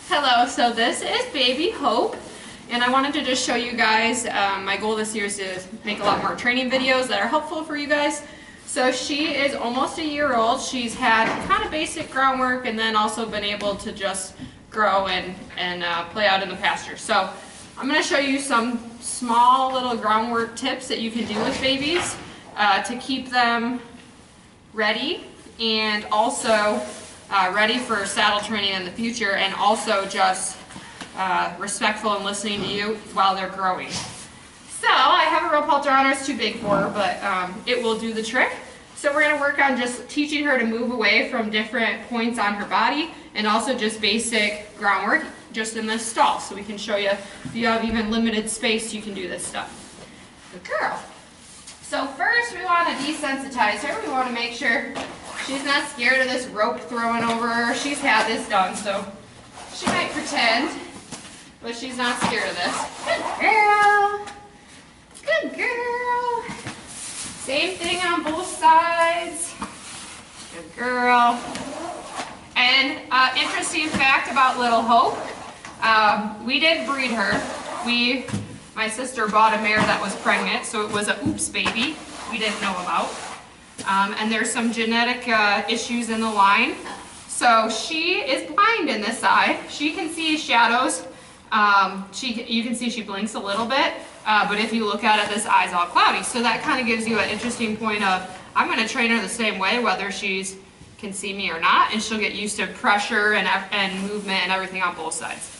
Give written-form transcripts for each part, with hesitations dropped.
Hello, so this is Baby Hope, and I wanted to just show you guys, my goal this year is to make a lot more training videos that are helpful for you guys. So she is almost a year old. She's had kind of basic groundwork and then also been able to just grow and play out in the pasture. So I'm going to show you some small little groundwork tips that you can do with babies to keep them ready and also ready for saddle training in the future, and also just respectful and listening to you while they're growing. So I have a rope halter on her. It's too big for her, but it will do the trick. So we're going to work on just teaching her to move away from different points on her body, and also just basic groundwork just in this stall. So we can show you, if you have even limited space, you can do this stuff. Good girl. So first we want to desensitize her. We want to make sure she's not scared of this rope throwing over her. She's had this done, so she might pretend, but she's not scared of this. Good girl. Good girl. Same thing on both sides. Good girl. And interesting fact about little Hope, we did breed her. My sister bought a mare that was pregnant, so it was a oops baby we didn't know about. And there's some genetic issues in the line. So she is blind in this eye. She can see shadows. You can see she blinks a little bit, but if you look at it, this eye's all cloudy. So that kind of gives you an interesting point of, I'm going to train her the same way, whether she can see me or not, and she'll get used to pressure and movement and everything on both sides.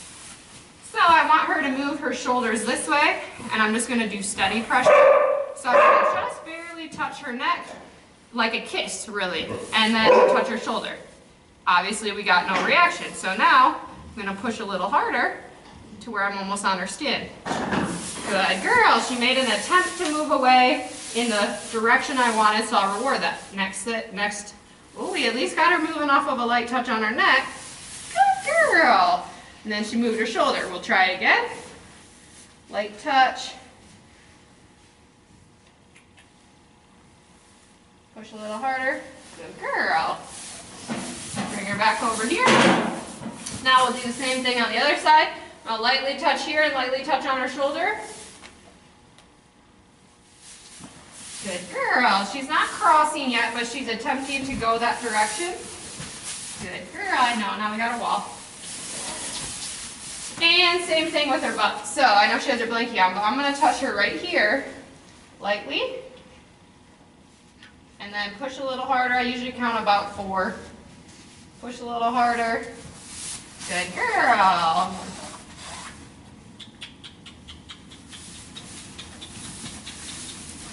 So I want her to move her shoulders this way, and I'm just going to do steady pressure. So I'm going to just barely touch her neck, like a kiss, really, and then touch her shoulder. Obviously, we got no reaction. So now I'm going to push a little harder to where I'm almost on her skin. Good girl. She made an attempt to move away in the direction I wanted, so I'll reward that. Next. Oh, we at least got her moving off of a light touch on her neck. Good girl. And then she moved her shoulder. We'll try it again. Light touch. Push a little harder. Good girl. Bring her back over here. Now we'll do the same thing on the other side. I'll lightly touch here and lightly touch on her shoulder. Good girl. She's not crossing yet, but she's attempting to go that direction. Good girl. I know. Now we got a wall. And same thing with her butt. So I know she has her blankie on, but I'm going to touch her right here, lightly. And then push a little harder. I usually count about 4. Push a little harder. Good girl.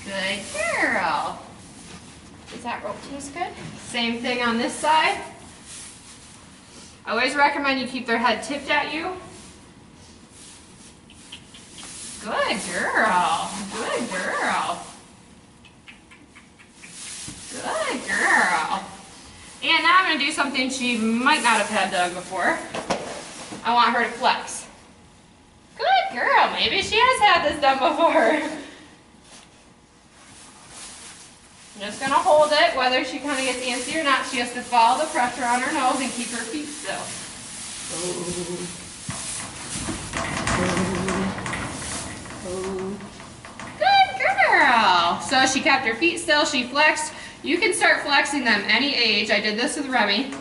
Good girl. Does that rope taste good? Same thing on this side. I always recommend you keep their head tipped at you. Good girl. Good girl. Good girl. And now I'm going to do something she might not have had done before. I want her to flex. Good girl. Maybe she has had this done before. I'm just going to hold it, whether she kind of gets antsy or not. She has to follow the pressure on her nose and keep her feet still. Good girl. So she kept her feet still. She flexed. You can start flexing them any age. I did this with Remy.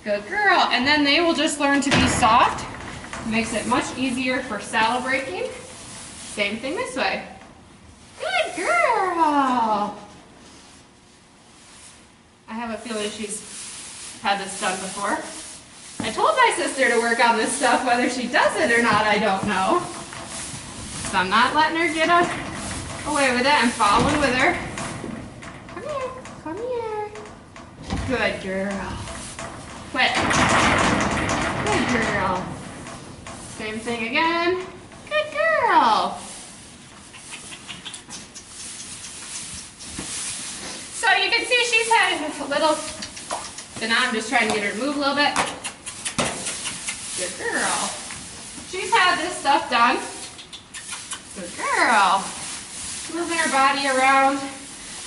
Good girl. And then they will just learn to be soft. Makes it much easier for saddle breaking. Same thing this way. Good girl. I have a feeling she's had this done before. I told my sister to work on this stuff. Whether she does it or not, I don't know. So I'm not letting her get away with it. I'm following with her. Come here. Come here. Good girl. Quit. Good girl. Same thing again. Good girl. So you can see she's had a little, so now I'm just trying to get her to move a little bit. Good girl. She's had this stuff done. Good girl. Moving her body around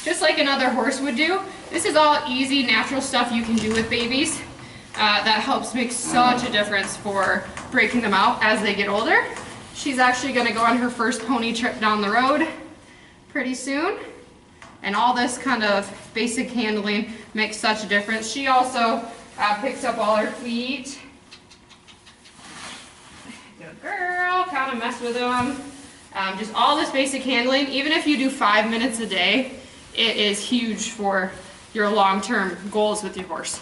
just like another horse would do. This is all easy, natural stuff you can do with babies. that helps make such a difference for breaking them out as they get older. She's actually going to go on her first pony trip down the road pretty soon. And all this kind of basic handling makes such a difference. She also picks up all her feet. Good girl, kind of mess with them. Just all this basic handling, even if you do 5 minutes a day, it is huge for your long-term goals with your horse.